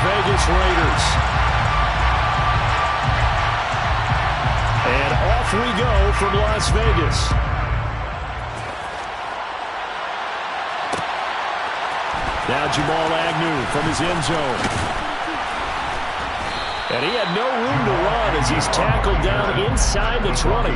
Vegas Raiders. And off we go from Las Vegas. Now Jamal Agnew from his end zone. And he had no room to run as he's tackled down inside the 20.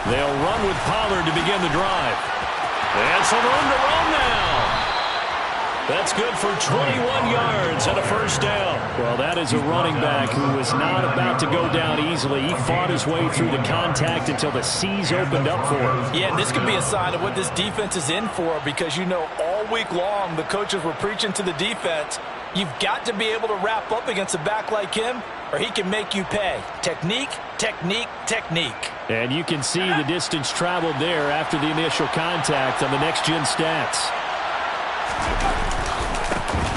They'll run with Pollard to begin the drive. And some room to run now. That's good for 21 yards and a first down. Well, that is a running back who was not about to go down easily. He fought his way through the contact until the seas opened up for him. Yeah, and this could be a sign of what this defense is in for, because you know all week long the coaches were preaching to the defense, you've got to be able to wrap up against a back like him or he can make you pay. Technique, technique, technique. And you can see the distance traveled there after the initial contact on the next-gen stats.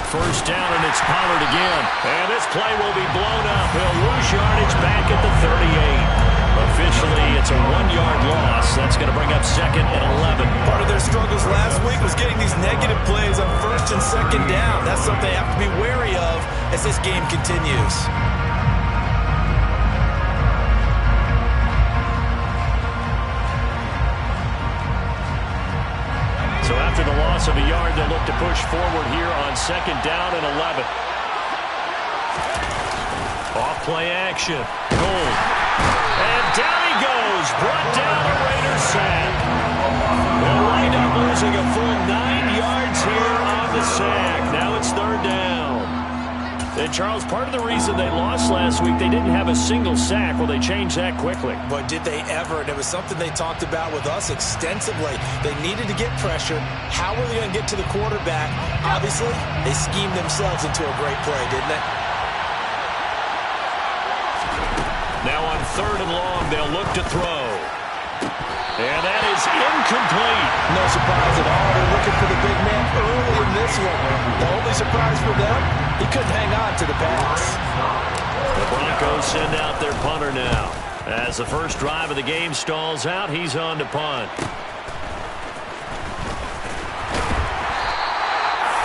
First down, and it's Pollard again. And this play will be blown up. He'll lose yardage back at the 38. Officially, it's a 1-yard loss. That's going to bring up second and 11. Part of their struggles last week was getting these negative plays on first and second down. That's something they have to be wary of as this game continues. So after the loss of a yard, they'll look to push forward here on second down and 11. Off play action. Gold. And down he goes. Brought down a Raiders sack. They'll wind up losing a full 9 yards here on the sack. Now it's third down. And Charles, part of the reason they lost last week, they didn't have a single sack. Well, they changed that quickly. But did they ever? And it was something they talked about with us extensively. They needed to get pressure. How were they going to get to the quarterback? Obviously, they schemed themselves into a great play, didn't they? Now on third and long, they'll look to throw. And that is incomplete. No surprise at all. They're looking for the big man early in this one. The only surprise for them, he couldn't hang on to the pass. The Broncos send out their punter now. As the first drive of the game stalls out, he's on to punt.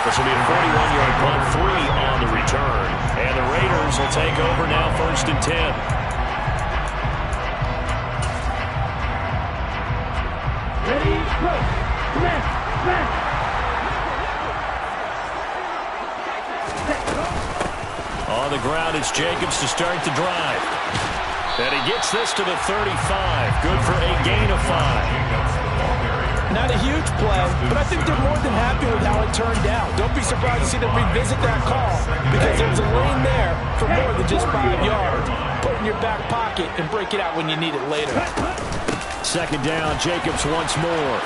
This will be a 41-yard punt, 3 on the return. And the Raiders will take over now, first and 10. Ready, go. Smash. On the ground, it's Jacobs to start the drive. And he gets this to the 35. Good for a gain of 5. Not a huge play, but I think they're more than happy with how it turned out. Don't be surprised to see them revisit that call, because there's a lane there for more than just 5 yards. Put it in your back pocket and break it out when you need it later. Second down, Jacobs once more.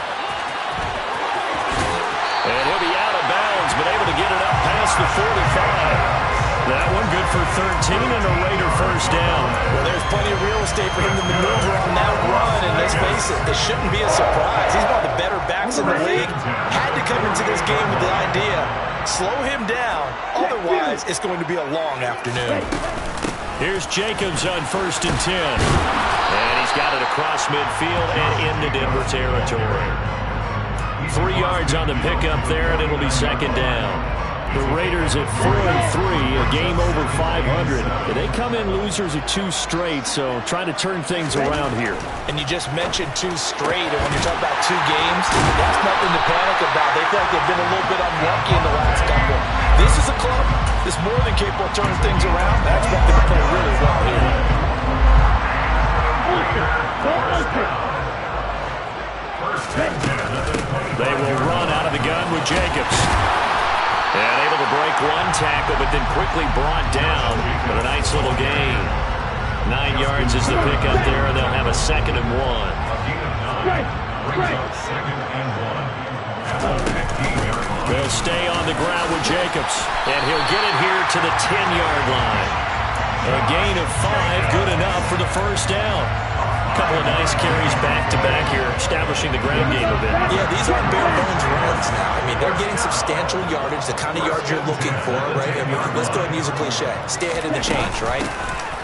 And he'll be out of bounds, but able to get it up past the 45. That one good for 13 and a Raider first down. Well, there's plenty of real estate for him to maneuver on that run, and let's face it, it shouldn't be a surprise. He's one of the better backs in the league. Had to come into this game with the idea, slow him down, otherwise it's going to be a long afternoon. Here's Jacobs on first and 10. And he's got it across midfield and into Denver territory. 3 yards on the pickup there, and it'll be second down. The Raiders at 4-3, a game over 500. They come in losers of 2 straight, so trying to turn things around here. And you just mentioned 2 straight, and when you're talking about 2 games, that's nothing to panic about. They feel like they've been a little bit unlucky in the last couple. This is a club that's more than capable of turning things around. I expect them to play really well here. They will run out of the gun with Jacobs. And able to break one tackle, but then quickly brought down. But a nice little gain. 9 yards is the pickup there, and they'll have a second and 1. They'll stay on the ground with Jacobs. And he'll get it here to the 10-yard line. A gain of 5, good enough for the first down. A couple of nice carries back-to-back here, establishing the ground game a bit. Yeah, these aren't bare-bones runs now. I mean, they're getting substantial yardage, the kind of yards you're looking for, right? I mean, let's go ahead and use a cliche. Stay ahead of the change, right?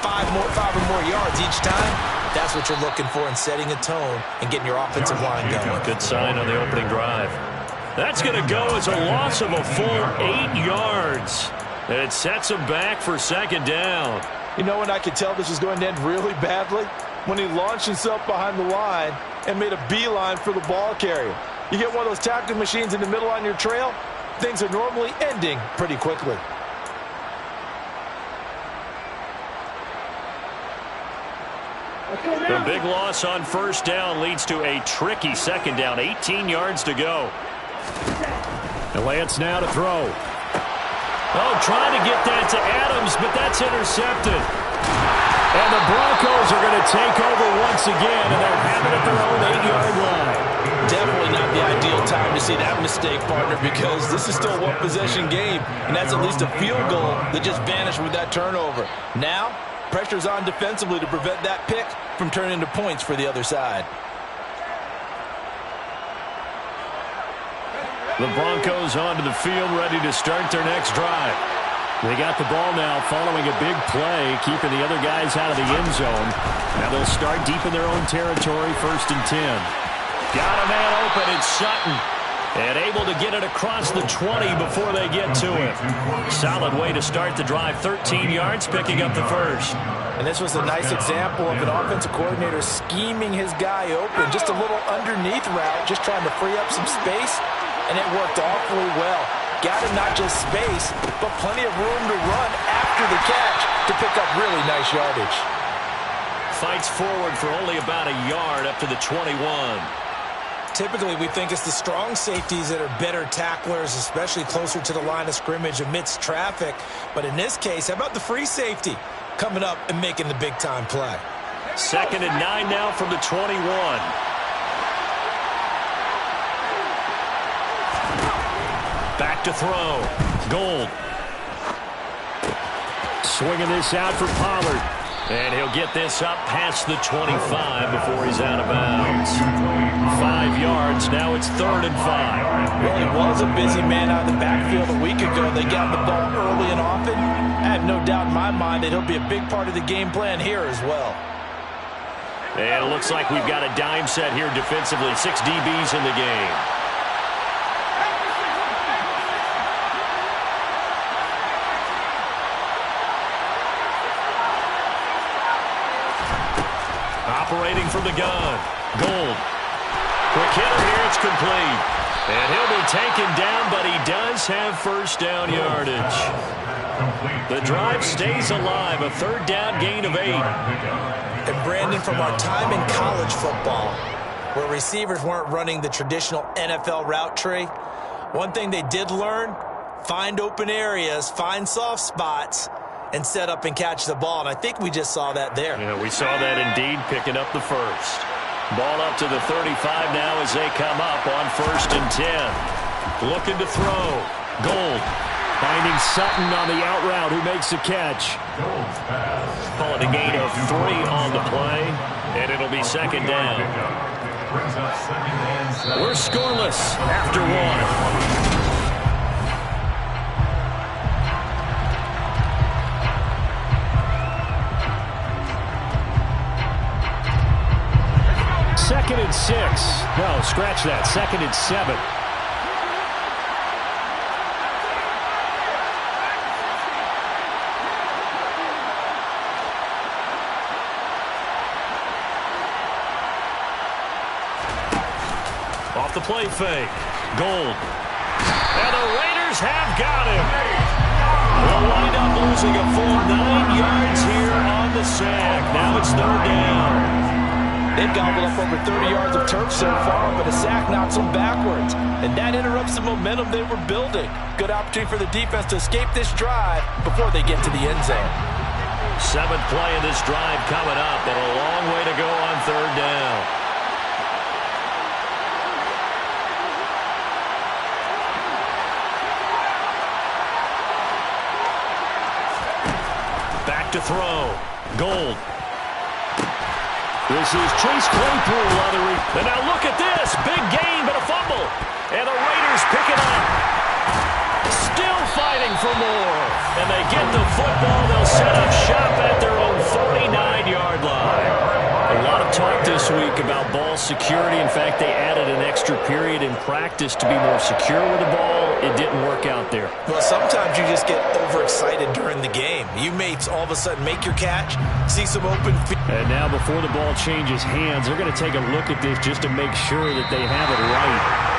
Five or more yards each time. That's what you're looking for in setting a tone and getting your offensive line going. Good sign on the opening drive. That's going to go as a loss of a full 8 yards. And it sets him back for second down. You know when I could tell this was going to end really badly? When he launched himself behind the line and made a beeline for the ball carrier. You get one of those tackling machines in the middle on your trail, things are normally ending pretty quickly. The big loss on first down leads to a tricky second down. 18 yards to go. And Lance now to throw. Oh, trying to get that to Adams, but that's intercepted. And the Broncos are going to take over once again, and they'll have it at their own 8-yard line. Definitely not the ideal time to see that mistake, partner, because this is still a one-possession game, and that's at least a field goal that just vanished with that turnover. Now, pressure's on defensively to prevent that pick from turning into points for the other side. The Broncos onto the field, ready to start their next drive. They got the ball now following a big play, keeping the other guys out of the end zone. Now they'll start deep in their own territory, 1st and 10. Got a man open, it's Sutton. And able to get it across the 20 before they get to it. Solid way to start the drive, 13 yards, picking up the first. And this was a nice example of an offensive coordinator scheming his guy open. Just a little underneath route, just trying to free up some space. And it worked awfully well. Got him not just space, but plenty of room to run after the catch to pick up really nice yardage. Fights forward for only about a yard up to the 21. Typically, we think it's the strong safeties that are better tacklers, especially closer to the line of scrimmage amidst traffic. But in this case, how about the free safety coming up and making the big-time play? 2nd and 9 now from the 21. Back to throw. Gold. Swinging this out for Pollard. And he'll get this up past the 25 before he's out of bounds. 5 yards. Now it's 3rd and 5. Well, he was a busy man out of the backfield a week ago. They got the ball early and often. I have no doubt in my mind that he'll be a big part of the game plan here as well. And it looks like we've got a dime set here defensively. 6 DBs in the game. Operating from the gun. Gold. Quick hitter here. It's complete. And he'll be taken down, but he does have first down yardage. The drive stays alive. A 3rd down gain of 8. And Brandon, from our time in college football, where receivers weren't running the traditional NFL route tree, one thing they did learn, find open areas, find soft spots, and set up and catch the ball. And I think we just saw that there. Yeah, we saw that indeed, picking up the first. Ball up to the 35 now as they come up on 1st and 10. Looking to throw. Gold. Finding Sutton on the out route, who makes the catch. Call it a gain of 3 on the play, and it'll be 2nd down. We're scoreless after 1. Second and 6. No, scratch that. 2nd and 7. Off the play fake. Gold. And the Raiders have got him. They'll wind up losing a full 9 yards here on the sack. Now it's 3rd down. They've gobbled up over 30 yards of turf so far, but a sack knocks them backwards. And that interrupts the momentum they were building. Good opportunity for the defense to escape this drive before they get to the end zone. 7th play of this drive coming up, and a long way to go on 3rd down. Back back to throw. Gold. This is Chase Claypool on the and now look at this. Big gain, but a fumble. And the Raiders pick it up. Still fighting for more. And they get the football. They'll set up shop at their own 49-yard line. A lot of talk this week about ball security. In fact, they added an extra period in practice to be more secure with the ball. It didn't work out there. Well, sometimes you just get overexcited during the game. You may all of a sudden make your catch, see some open field. And now before the ball changes hands, they're going to take a look at this just to make sure that they have it right.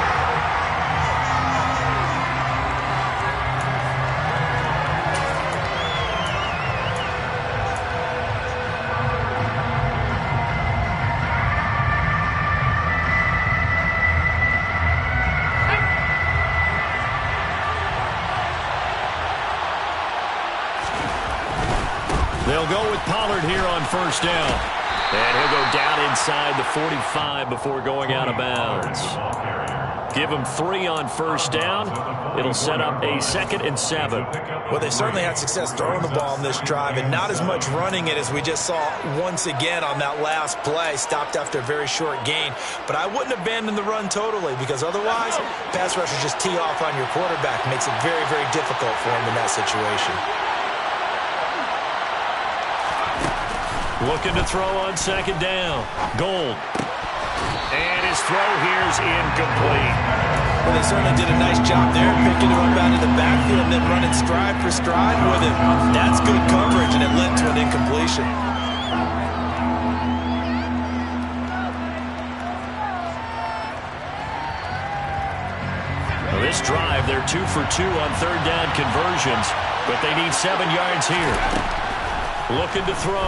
They'll go with Pollard here on first down. And he'll go down inside the 45 before going out of bounds. Give him 3 on first down. It'll set up a 2nd and 7. Well, they certainly had success throwing the ball on this drive and not as much running it as we just saw once again on that last play. Stopped after a very short gain. But I wouldn't abandon the run totally because otherwise, pass rushers just tee off on your quarterback. Makes it very, very difficult for him in that situation. Looking to throw on 2nd down. Gold. And his throw here is incomplete. Well, they certainly did a nice job there, picking him up out of the backfield and then running stride for stride with him. That's good coverage, and it led to an incompletion. Well, this drive, they're 2 for 2 on 3rd down conversions, but they need 7 yards here. Looking to throw.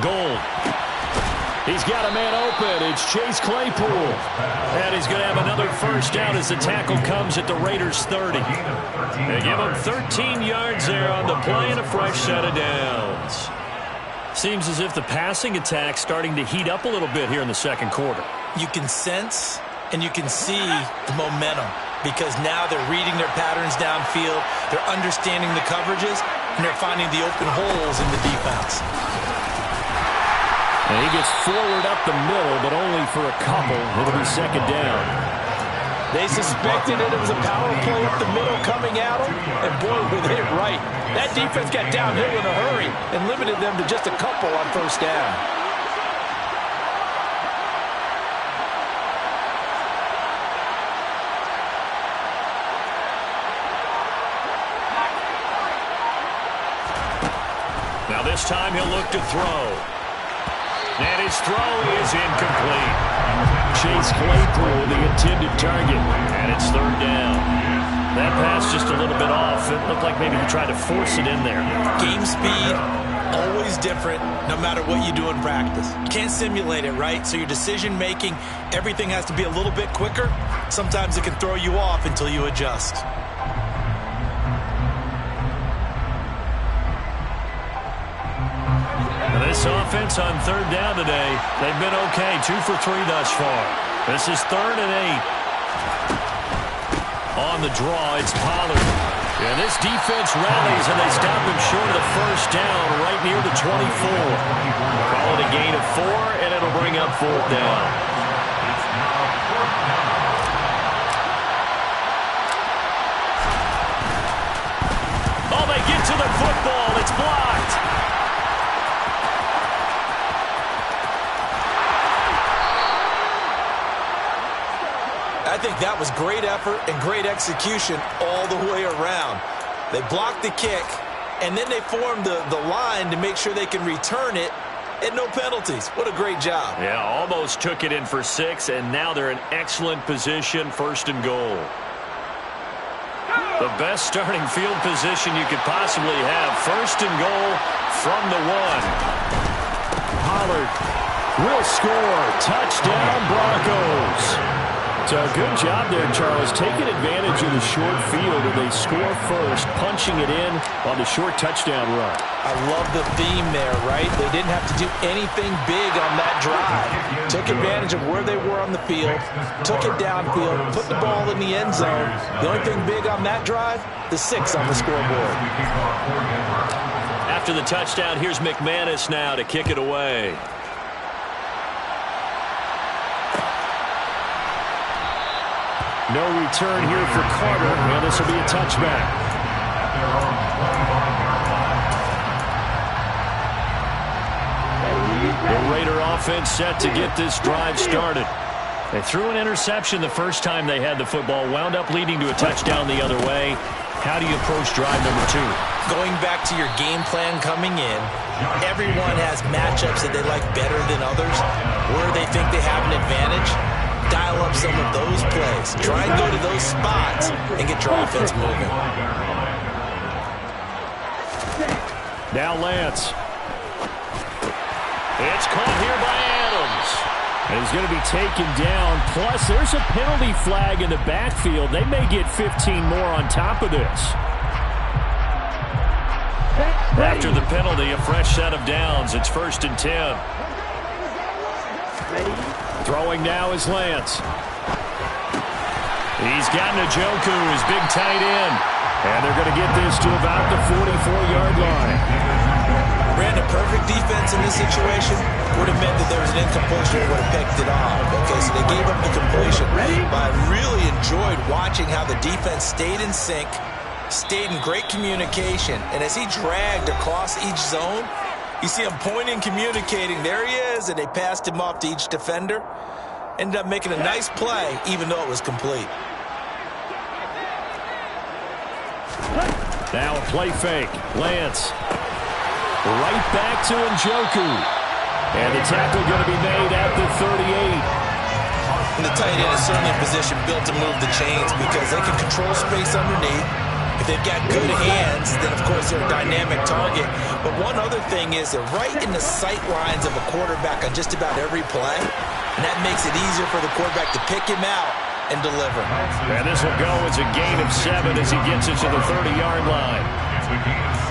Gold. He's got a man open. It's Chase Claypool. And he's going to have another first down as the tackle comes at the Raiders' 30. They give him 13 yards there on the play and a fresh set of downs. Seems as if the passing attack's starting to heat up a little bit here in the second quarter. You can sense and you can see the momentum because now they're reading their patterns downfield, they're understanding the coverages, and they're finding the open holes in the defense. And he gets forward up the middle, but only for a couple. It'll be 2nd down. They suspected it was a power play up the middle coming at them, and boy, were they right. That defense got downhill in a hurry and limited them to just a couple on first down. Now this time he'll look to throw. And his throw is incomplete. Chase Claypool, the intended target. And it's 3rd down. That pass just a little bit off. It looked like maybe he tried to force it in there. Game speed, always different, no matter what you do in practice. You can't simulate it, right? So your decision-making, everything has to be a little bit quicker. Sometimes it can throw you off until you adjust. This offense on 3rd down today, they've been okay. 2 for 3 thus far. This is 3rd and 8. On the draw, it's Pollard. And this defense rallies, and they stop him short of the first down right near the 24. Call it a gain of 4, and it'll bring up 4th down. Oh, they get to the football. It's blocked. I think that was great effort and great execution all the way around. They blocked the kick, and then they formed the line to make sure they can return it and no penalties. What a great job. Yeah, almost took it in for 6, and now they're in excellent position, 1st and goal. The best starting field position you could possibly have. 1st and goal from the 1. Pollard will score. Touchdown, Broncos. So good job there, Charles, taking advantage of the short field, and they score first, punching it in on the short touchdown run. I love the theme there, right? They didn't have to do anything big on that drive. Took advantage of where they were on the field, took it downfield, put the ball in the end zone. The only thing big on that drive, the 6 on the scoreboard. After the touchdown, here's McManus now to kick it away. No return here for Carter, and this will be a touchback. The Raider offense set to get this drive started. They threw an interception the first time they had the football, wound up leading to a touchdown the other way. How do you approach drive number 2? Going back to your game plan coming in, everyone has matchups that they like better than others, where they think they have an advantage. Dial up some of those plays. Try and go to those spots and get your offense moving. Now Lance. It's caught here by Adams. And he's going to be taken down. Plus, there's a penalty flag in the backfield. They may get 15 more on top of this. After the penalty, a fresh set of downs. It's 1st and 10. Throwing now is Lance. He's got Njoku, his big tight end. And they're going to get this to about the 44-yard line. Brandon, perfect defense in this situation would have meant that there was an incompletion and would have picked it off. Okay, so they gave up the completion. But I really enjoyed watching how the defense stayed in sync, stayed in great communication. And as he dragged across each zone, you see him pointing, communicating. There he is, and they passed him off to each defender. Ended up making a nice play, even though it was complete. Now a play fake. Lance. Right back to Njoku. And the tackle going to be made at the 38. And the tight end is certainly in position built to move the chains because they can control space underneath. If they've got good hands, then of course they're a dynamic target. But one other thing is they're right in the sight lines of a quarterback on just about every play. And that makes it easier for the quarterback to pick him out and deliver. And this will go as a gain of 7 as he gets it to the 30-yard line.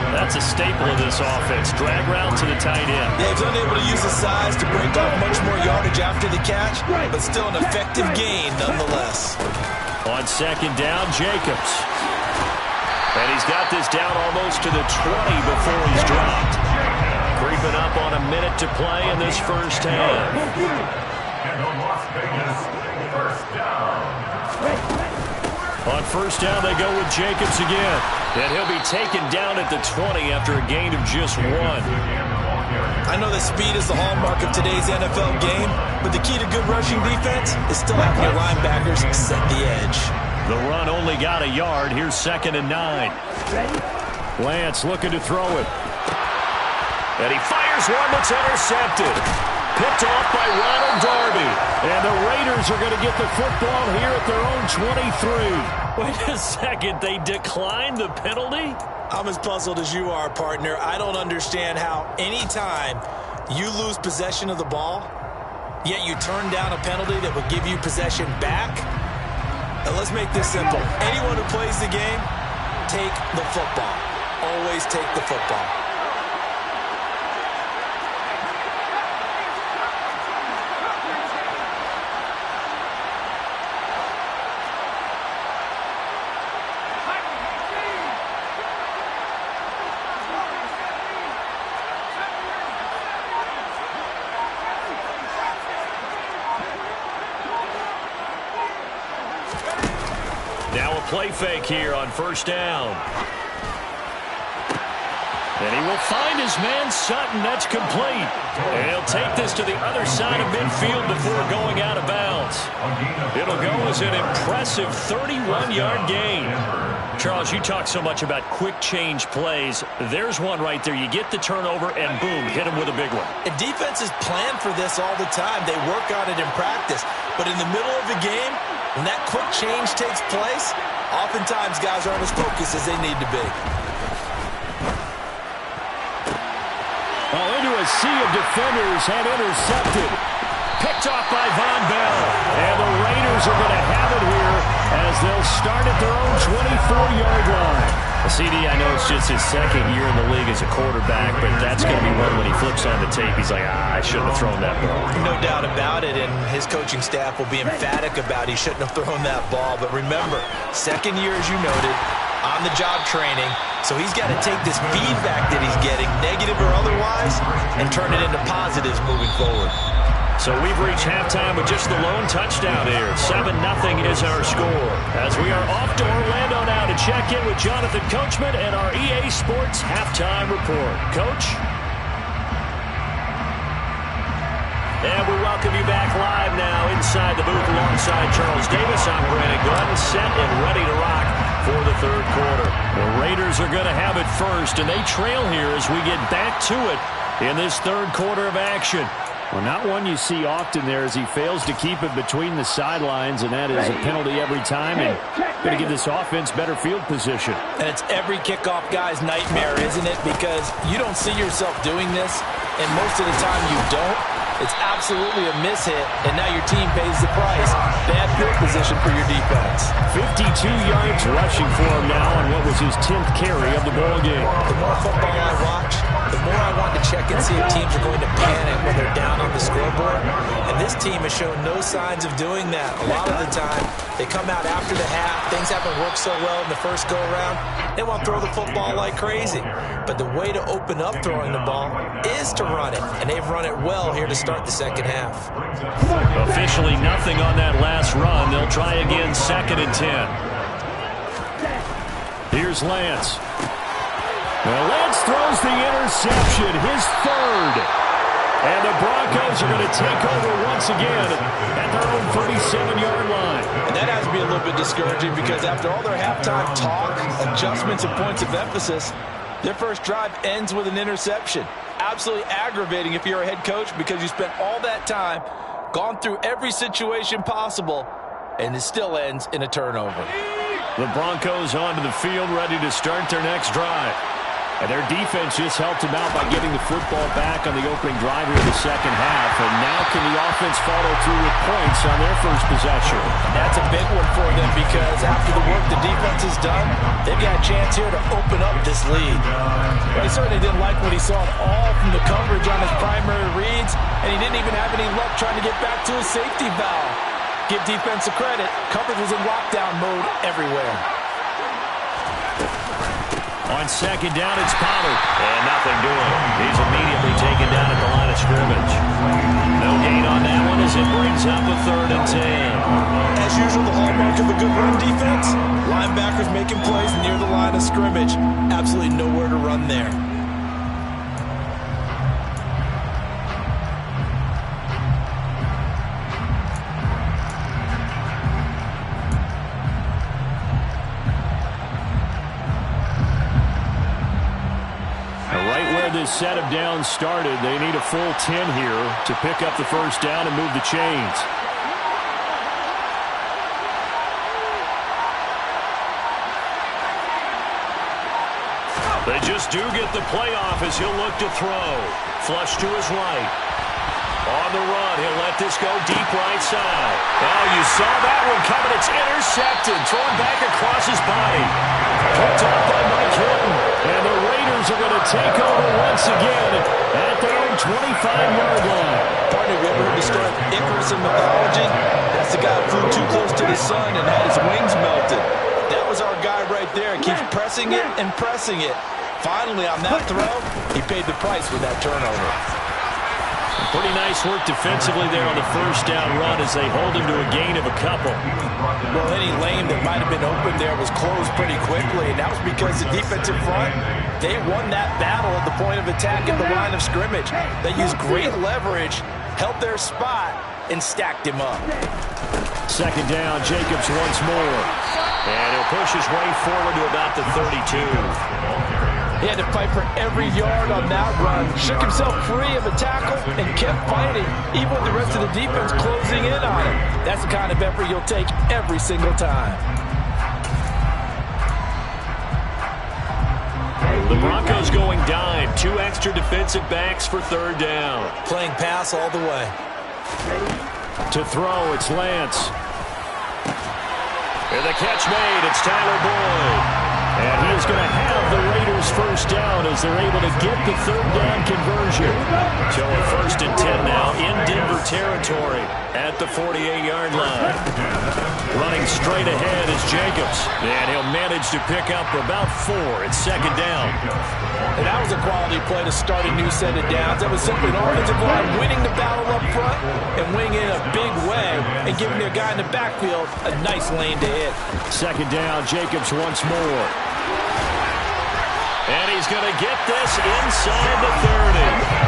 That's a staple of this offense. Drag route to the tight end. Yeah, he's unable to use his size to break off much more yardage after the catch, but still an effective gain nonetheless. On 2nd down, Jacobs. And he's got this down almost to the 20 before he's dropped. Creeping up on a minute to play in this first half. On 1st down, they go with Jacobs again. And he'll be taken down at the 20 after a gain of just 1. I know that speed is the hallmark of today's NFL game, but the key to good rushing defense is still having your linebackers set the edge. The run only got a yard. Here's 2nd and 9. Lance looking to throw it. And he fires one that's intercepted. Picked off by Ronald Darby. And the Raiders are going to get the football here at their own 23. Wait a second. They declined the penalty? I'm as puzzled as you are, partner. I don't understand how any time you lose possession of the ball, yet you turn down a penalty that would give you possession back. Now let's make this simple. Anyone who plays the game, take the football. Always take the football. Now a play fake here on 1st down. And he will find his man Sutton. That's complete. And he'll take this to the other side of midfield before going out of bounds. It'll go as an impressive 31-yard gain. Charles, you talk so much about quick change plays. There's one right there. You get the turnover and boom, hit him with a big one. And defenses plan for this all the time. They work on it in practice. But in the middle of the game, when that quick change takes place, oftentimes guys aren't as focused as they need to be. Oh, into a sea of defenders and intercepted. Picked off by Von Bell. And the Raiders are going to have it here as they'll start at their own 24-yard line. CD, I know it's just his 2nd year in the league as a quarterback, but that's going to be one when he flips on the tape. He's like, I shouldn't have thrown that ball. No doubt about it, and his coaching staff will be emphatic about he shouldn't have thrown that ball. But remember, 2nd year, as you noted, on-the-job training, so he's got to take this feedback that he's getting, negative or otherwise, and turn it into positives moving forward. So we've reached halftime with just the lone touchdown here. 7-0 is our score. As we are off to Orlando now to check in with Jonathan Coachman and our EA Sports Halftime Report. Coach? And we welcome you back live now inside the booth alongside Charles Davis. I'm Brandon Glenn, set and ready to rock for the third quarter. The Raiders are going to have it first, and they trail here as we get back to it in this third quarter of action. Well, not one you see often there as he fails to keep it between the sidelines, and that is a penalty every time, and going to give this offense better field position. And it's every kickoff guy's nightmare, isn't it? Because you don't see yourself doing this, and most of the time you don't. It's absolutely a mishit, and now your team pays the price. Bad field position for your defense. 52 yards rushing for him now on what was his 10th carry of the ball game. The more football I watch, the more I want to check and see if teams are going to panic when they're down on the scoreboard. And this team has shown no signs of doing that. A lot of the time, they come out after the half. Things haven't worked so well in the first go-around. They want to throw the football like crazy. But the way to open up throwing the ball is to run it. And they've run it well here to start the second half. Officially nothing on that last run. They'll try again, 2nd and 10. Here's Lance. Well, Lance throws the interception, his third. And the Broncos are going to take over once again at their own 37-yard line. And that has to be a little bit discouraging because after all their halftime talk, adjustments, and points of emphasis, their first drive ends with an interception. Absolutely aggravating if you're a head coach because you spent all that time, gone through every situation possible, and it still ends in a turnover. The Broncos onto the field ready to start their next drive. And their defense just helped them out by getting the football back on the opening drive here in the second half. And now can the offense follow through with points on their first possession? That's a big one for them because after the work the defense has done, they've got a chance here to open up this lead. But he certainly didn't like what he saw at all from the coverage on his primary reads, and he didn't even have any luck trying to get back to his safety valve. Give defense a credit. Coverage was in lockdown mode everywhere. On second down, it's Pollard. And nothing doing. He's immediately taken down at the line of scrimmage. No gain on that one as it brings up a 3rd and 10. As usual, the hallmark of a good run defense, linebackers making plays near the line of scrimmage. Absolutely nowhere to run there. This set of downs started. They need a full 10 here to pick up the first down and move the chains. They just do get the playoff as he'll look to throw. Flush to his right. On the run, he'll let this go deep right side. Oh, you saw that one coming. It's intercepted. Thrown back across his body. Picked off by Mike Hilton. And the Raiders are going to take over once again at their own 25-yard line. Partner, have you ever heard the story of Icarus in mythology? That's the guy who flew too close to the sun and had his wings melted. That was our guy right there. Keeps pressing it and pressing it. Finally, on that throw, he paid the price with that turnover. Pretty nice work defensively there on the first down run as they hold him to a gain of a couple. Well, any lane that might have been open there was closed pretty quickly, and that was because the defensive front, they won that battle at the point of attack at the line of scrimmage. They used great leverage, held their spot, and stacked him up. Second down, Jacobs once more. And he'll push his way forward to about the 32. He had to fight for every yard on that run. Shook himself free of a tackle and kept fighting, even with the rest of the defense closing in on him. That's the kind of effort you'll take every single time. The Broncos going dime. 2 extra defensive backs for third down. Playing pass all the way. To throw, it's Lance. And the catch made, it's Tyler Boyd. And he is going to have the Raiders' first down as they're able to get the third down conversion. So a 1st and 10 now in Denver territory at the 48-yard line. Running straight ahead is Jacobs. And he'll manage to pick up about 4. It's 2nd down. And that was a quality play to start a new set of downs. That was simply an offensive line winning the battle up front and winning it in a big way and giving their guy in the backfield a nice lane to hit. 2nd down, Jacobs once more. And he's going to get this inside the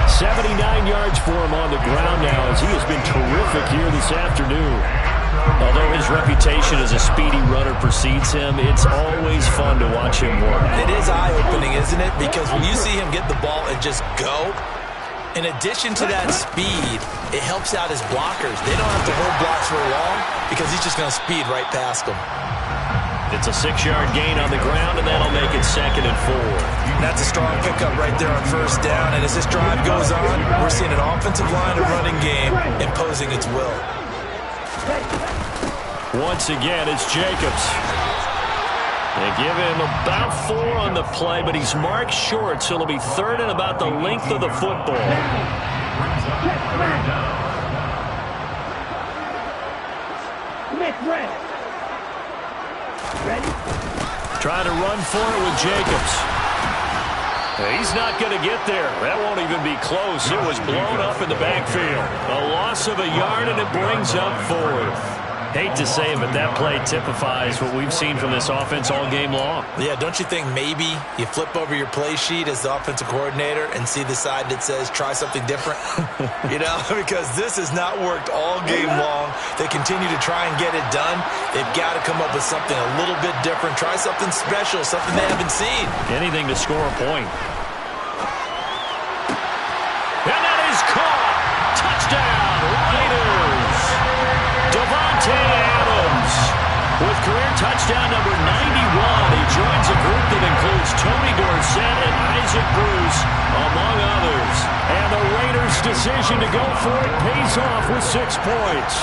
30. 79 yards for him on the ground now as he has been terrific here this afternoon. Although his reputation as a speedy runner precedes him, it's always fun to watch him work. It is eye-opening, isn't it? Because when you see him get the ball and just go, in addition to that speed, it helps out his blockers. They don't have to hold blocks for long because he's just going to speed right past them. It's a 6-yard gain on the ground, and that'll make it 2nd and 4. That's a strong pickup right there on first down. And as this drive goes on, we're seeing an offensive line and running game imposing its will. Once again, it's Jacobs. They give him about 4 on the play, but he's marked short, so it'll be 3rd and about the length of the football. Trying to run for it with Jacobs. He's not going to get there. That won't even be close. It was blown up in the backfield. A loss of a yard, and it brings up 4th. Hate to say it, but that play typifies what we've seen from this offense all game long. Yeah, don't you think maybe you flip over your play sheet as the offensive coordinator and see the side that says try something different? You know, because this has not worked all game long. They continue to try and get it done. They've got to come up with something a little bit different. Try something special, something they haven't seen. Anything to score a point. And that is caught. Touchdown, Raiders. Davante Adams with career touchdown number 91. He joins a group that includes Tony Dorsett and Isaac Bruce, among others. And the Raiders' decision to go for it pays off with 6 points.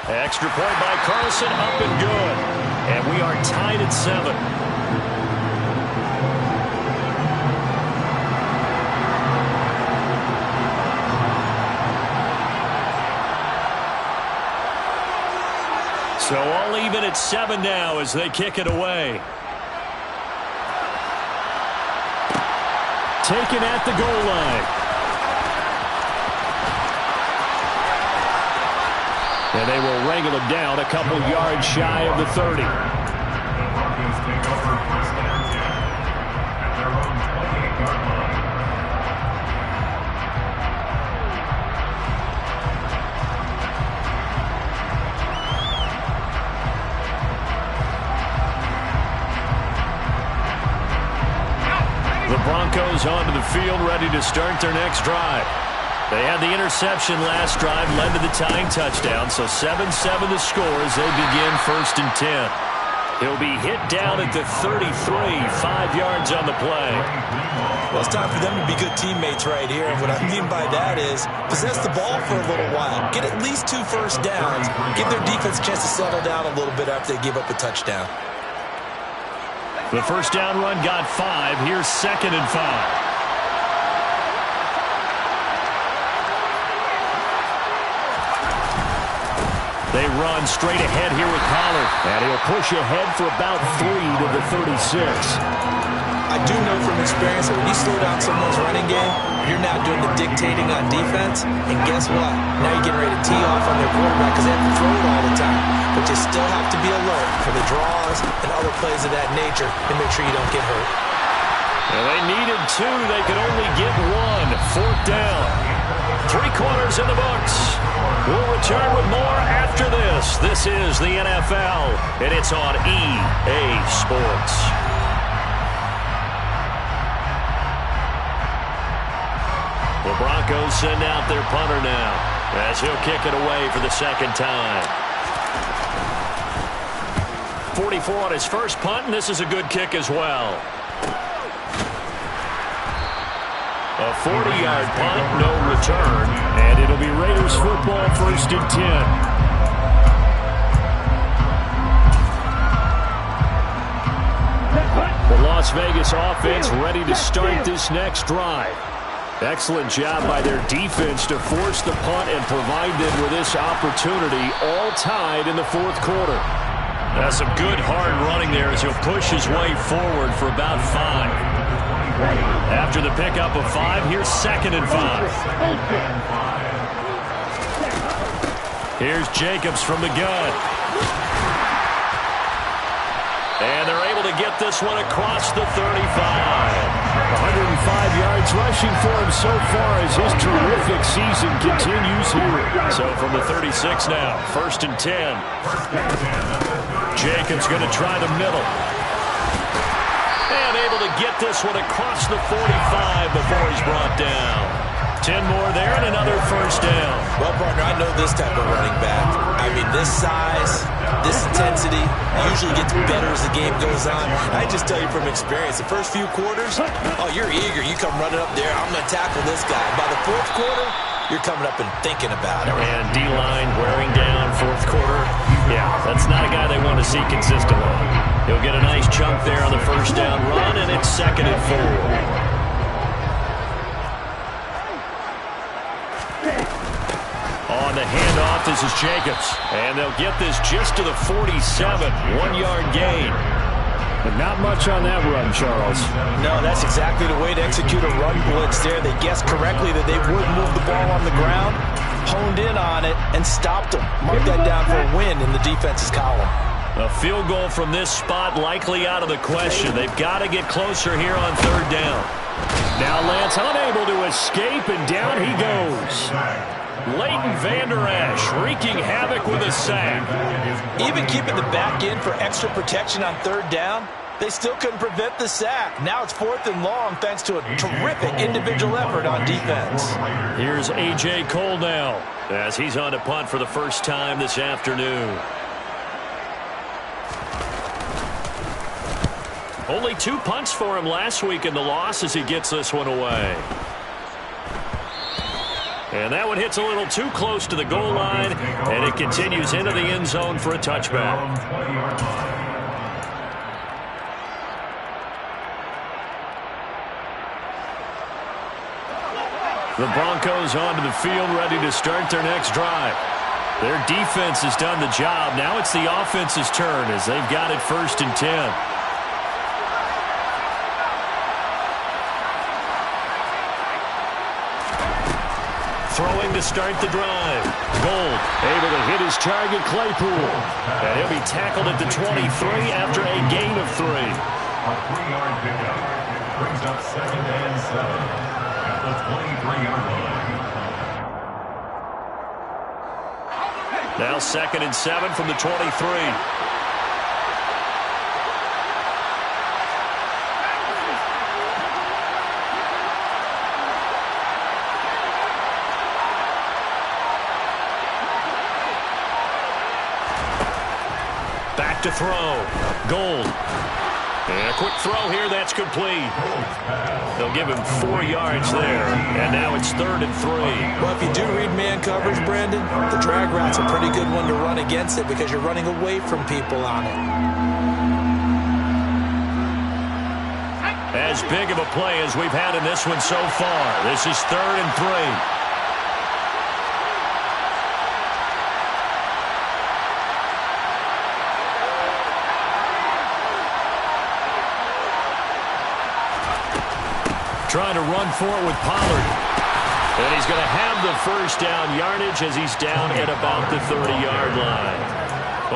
Extra point by Carlson, up and good. And we are tied at 7. So all even at 7 now as they kick it away. Taken at the goal line. And they will wrangle him down a couple yards shy of the 30. The Broncos onto the field, ready to start their next drive. They had the interception last drive, led to the tying touchdown, so 7-7 the score as they begin 1st and 10. He'll be hit down at the 33, 5 yards on the play. Well, it's time for them to be good teammates right here. And what I mean by that is possess the ball for a little while. Get at least 2 first downs. Give their defense a chance to settle down a little bit after they give up a touchdown. The first down run got 5. Here's 2nd and 5. They run straight ahead here with Pollard. And he'll push ahead for about 3 to the 36. I do know from experience that when you slow down someone's running game, you're now doing the dictating on defense. And guess what? Now you're getting ready to tee off on their quarterback because they have to throw it all the time. But you still have to be alert for the draws and other plays of that nature and make sure you don't get hurt. Well, they needed 2. They could only get 1. 4th down. 3 quarters in the books. We'll return with more after this. This is the NFL, and it's on EA Sports. The Broncos send out their punter now as he'll kick it away for the 2nd time. 44 on his first punt, and this is a good kick as well. A 40-yard punt, no return, and it'll be Raiders football 1st and 10. Las Vegas offense ready to start this next drive. Excellent job by their defense to force the punt and provide them with this opportunity, all tied in the fourth quarter. That's some good hard running there as he'll push his way forward for about 5. After the pickup of 5, here's 2nd and 5. Here's Jacobs from the gun. And they're able to get this one across the 35. 105 yards rushing for him so far as his terrific season continues here. So from the 36 now, 1st and 10. Jacobs going to try the middle. And able to get this one across the 45 before he's brought down. 10 more there and another 1st down. Well, partner, I know this type of running back. I mean, this size, this intensity usually gets better as the game goes on. I just tell you from experience, the first few quarters, oh, you're eager. You come running up there, I'm going to tackle this guy. By the 4th quarter, you're coming up and thinking about it. And D-line wearing down 4th quarter. Yeah, that's not a guy they want to see consistently. He'll get a nice chunk there on the 1st down run, and it's 2nd and 4. On the handoff, this is Jacobs. And they'll get this just to the 47. 1-yard gain. But not much on that run, Charles. No, that's exactly the way to execute a run blitz there. They guessed correctly that they would move the ball on the ground, honed in on it, and stopped them. Mark that down for a win in the defense's column. A field goal from this spot likely out of the question. They've got to get closer here on 3rd down. Now Lance unable to escape, and down he goes. Leighton Vander Esch wreaking havoc with a sack. Even keeping the back end for extra protection on 3rd down, they still couldn't prevent the sack. Now it's 4th and long thanks to a terrific individual effort on defense. Here's A.J. Cole now as he's on to punt for the first time this afternoon. Only 2 punts for him last week in the loss as he gets this one away. And that one hits a little too close to the goal line, and it continues into the end zone for a touchback. The Broncos onto the field, ready to start their next drive. Their defense has done the job. Now it's the offense's turn as they've got it 1st and 10. Throwing to start the drive. Gold able to hit his target, Claypool. And he'll be tackled at the 23 after a gain of 3. A 3-yard pickup brings up 2nd and 7 at the 23-yard line. Now 2nd and 7 from the 23. To throw. Gold. And a quick throw here. That's complete. They'll give him 4 yards there. And now it's 3rd and 3. Well, if you do read man coverage, Brandon, the drag route's a pretty good one to run against it because you're running away from people on it. As big of a play as we've had in this one so far. This is 3rd and 3. Trying to run for it with Pollard. And he's going to have the 1st down yardage as he's down at about the 30-yard line.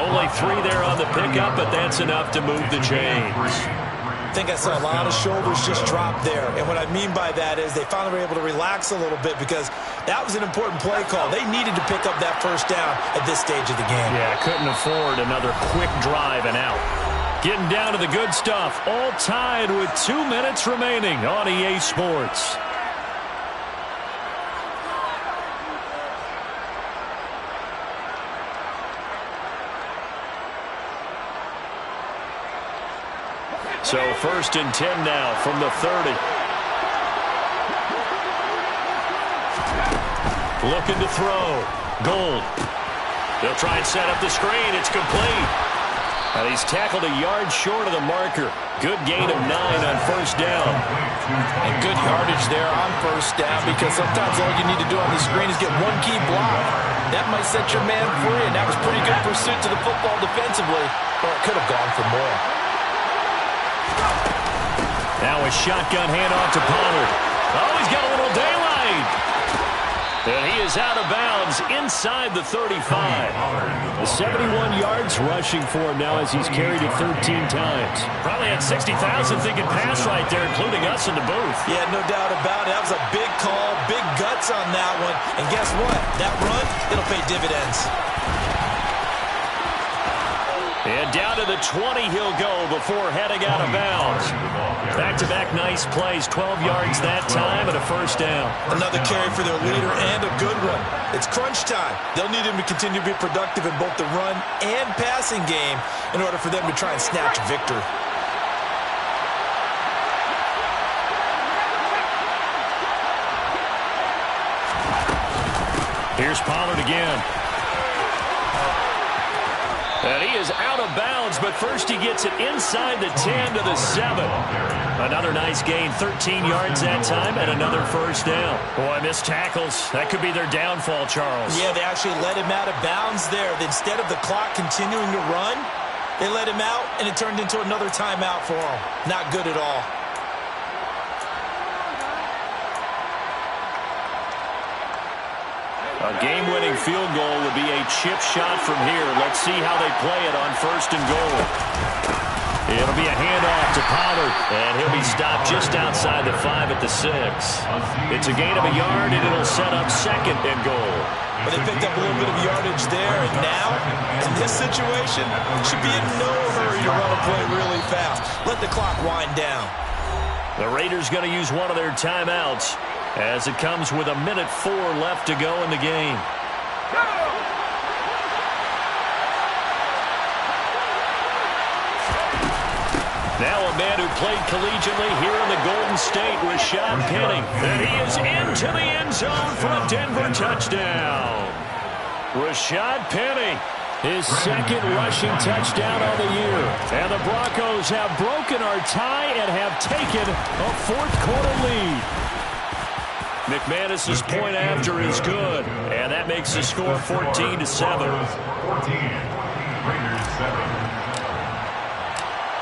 Only 3 there on the pickup, but that's enough to move the chains. I think I saw a lot of shoulders just drop there. And what I mean by that is they finally were able to relax a little bit because that was an important play call. They needed to pick up that 1st down at this stage of the game. Yeah, couldn't afford another quick drive and out. Getting down to the good stuff. All tied with 2 minutes remaining on EA Sports. So 1st and 10 now from the 30. Looking to throw. Gold. They'll try and set up the screen. It's complete. And he's tackled a yard short of the marker. Good gain of 9 on first down. And good yardage there on first down, because sometimes all you need to do on the screen is get one key block. That might set your man free, and that was pretty good pursuit to the football defensively, or it could have gone for more. Now a shotgun handoff to Pollard. Oh, he's got a little daylight. And he is out of bounds inside the 35. The 71 yards rushing for him now as he's carried it 13 times. Probably had 60,000 thinking pass right there, including us in the booth. Yeah, no doubt about it. That was a big call, big guts on that one. And guess what? That run, it'll pay dividends. And down to the 20 he'll go before heading out of bounds. Back-to-back nice plays, 12 yards that time and a first down. Another carry for their leader and a good one. It's crunch time. They'll need him to continue to be productive in both the run and passing game in order for them to try and snatch victory. Here's Pollard again. And he is out of bounds, but first he gets it inside the 10 to the 7. Another nice gain, 13 yards that time, and another first down. Boy, missed tackles. That could be their downfall, Charles. Yeah, they actually let him out of bounds there. Instead of the clock continuing to run, they let him out, and it turned into another timeout for him. Not good at all. A game-winning field goal would be a chip shot from here. Let's see how they play it on first and goal. It'll be a handoff to Pollard, and he'll be stopped just outside the 5 at the 6. It's a gain of a yard, and it'll set up second and goal. But they picked up a little bit of yardage there, and now, in this situation, should be in no hurry to run a play really fast. Let the clock wind down. The Raiders going to use one of their timeouts as it comes with 1:04 left to go in the game. Now a man who played collegiately here in the Golden State, Rashad Penny. And he is into the end zone for a Denver touchdown. Rashad Penny, his second rushing touchdown of the year. And the Broncos have broken our tie and have taken a fourth-quarter lead. McManus's point after is good, and that makes the score 14-7. 14, Raiders 7.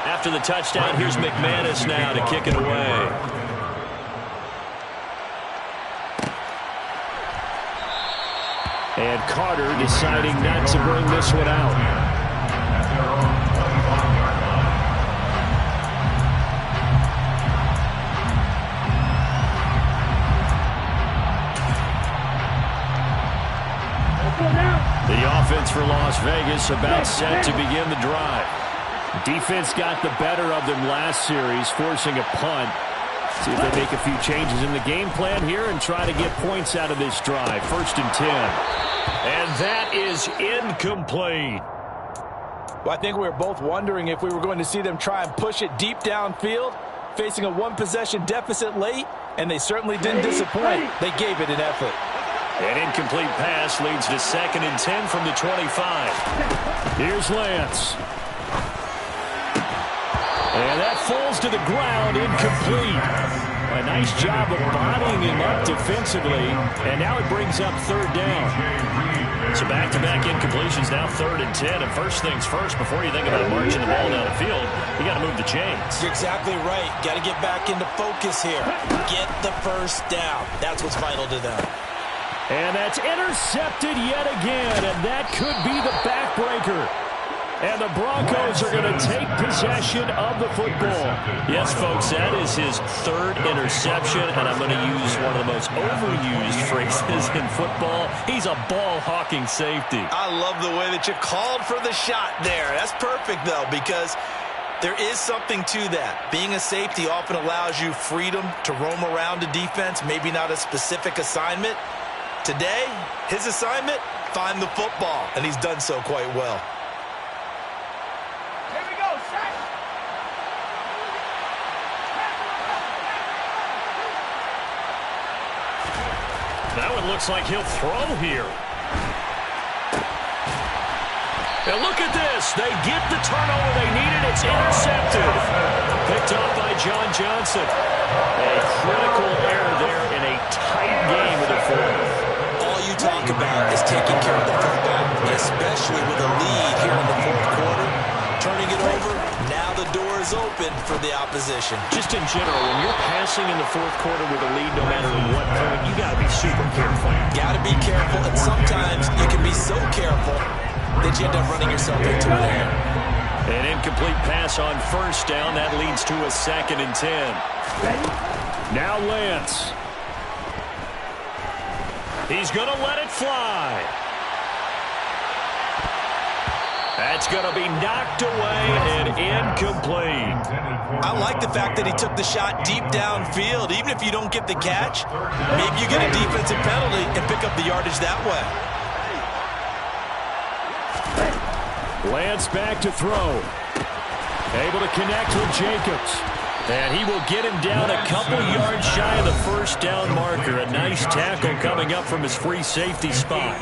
After the touchdown, here's McManus now to kick it away. And Carter deciding not to bring this one out. The offense for Las Vegas about set to begin the drive. Defense got the better of them last series, forcing a punt. See if they make a few changes in the game plan here and try to get points out of this drive. 1st and 10. And that is incomplete. Well, I think we were both wondering if we were going to see them try and push it deep downfield, facing a one-possession deficit late, and they certainly didn't disappoint. They gave it an effort. An incomplete pass leads to 2nd and 10 from the 25. Here's Lance. And that falls to the ground, incomplete. A nice job of bodying him up defensively, and now it brings up 3rd down. So back-to-back incompletions, now 3rd and 10. And first things first, before you think about marching the ball down the field, you got to move the chains. You're exactly right. Got to get back into focus here. Get the first down. That's what's vital to them. And that's intercepted yet again, and that could be the backbreaker. And the Broncos are going to take possession of the football. Yes, folks, that is his 3rd interception, and I'm going to use one of the most overused phrases in football. He's a ball-hawking safety. I love the way that you called for the shot there. That's perfect, though, because there is something to that. Being a safety often allows you freedom to roam around a defense, maybe not a specific assignment. Today, his assignment, find the football, and he's done so quite well. That one looks like he'll throw here. And look at this. They get the turnover It's intercepted. Picked off by John Johnson. A critical error there in a tight game of the fourth. All you talk about is taking care of the football, especially with a lead here in the fourth quarter. Turning it over, now the door is open for the opposition. Just in general, when you're passing in the fourth quarter with a lead, no matter what point, you got to be super careful. Got to be careful, and sometimes you can be so careful that you end up running yourself into an error. An incomplete pass on first down. That leads to a 2nd and 10. Now Lance. He's going to let it fly. That's going to be knocked away and incomplete. I like the fact that he took the shot deep downfield. Even if you don't get the catch, maybe you get a defensive penalty and pick up the yardage that way. Lance back to throw. Able to connect with Jacobs. And he will get him down a couple yards shy of the first down marker. A nice tackle coming up from his free safety spot.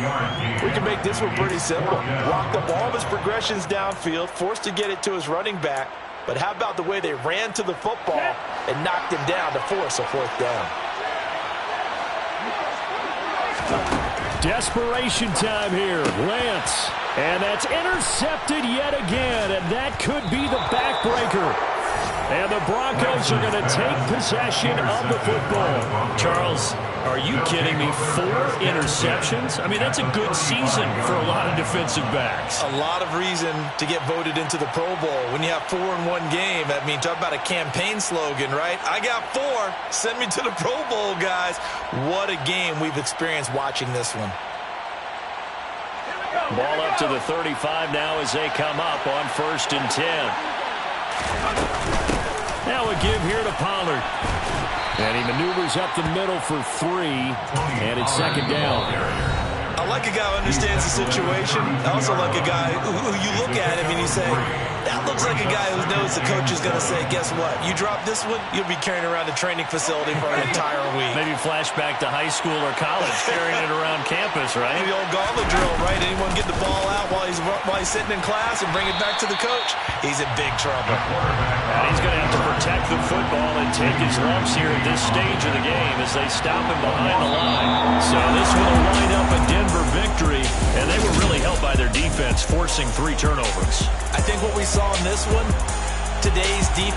We can make this one pretty simple. Blocked up all of his progressions downfield, forced to get it to his running back. But how about the way they ran to the football and knocked him down to force a 4th down? Desperation time here. Lance. And that's intercepted yet again. And that could be the backbreaker. And the Broncos are going to take possession of the football. Charles, are you kidding me? 4 interceptions? I mean, that's a good season for a lot of defensive backs. A lot of reason to get voted into the Pro Bowl. When you have 4 in one game, I mean, talk about a campaign slogan, right? I got 4. Send me to the Pro Bowl, guys. What a game we've experienced watching this one. Ball up to the 35 now as they come up on 1st and 10. Now a give here to Pollard. And he maneuvers up the middle for 3. And it's 2nd down. I like a guy who understands the situation. I also like a guy who you look at him and you say, that looks like a guy who knows the coach is going to say, guess what? You drop this one, you'll be carrying around the training facility for an entire week. Maybe flashback to high school or college, carrying it around campus, right? The old gauntlet drill, right? Anyone get the ball out while he's sitting in class and bring it back to the coach? He's in big trouble. And he's going to have to protect the football and take his lumps here at this stage of the game as they stop him behind the line. So this will wind up a Denver victory, and they were really helped by their defense, forcing 3 turnovers. I think what we saw in this one, today's defense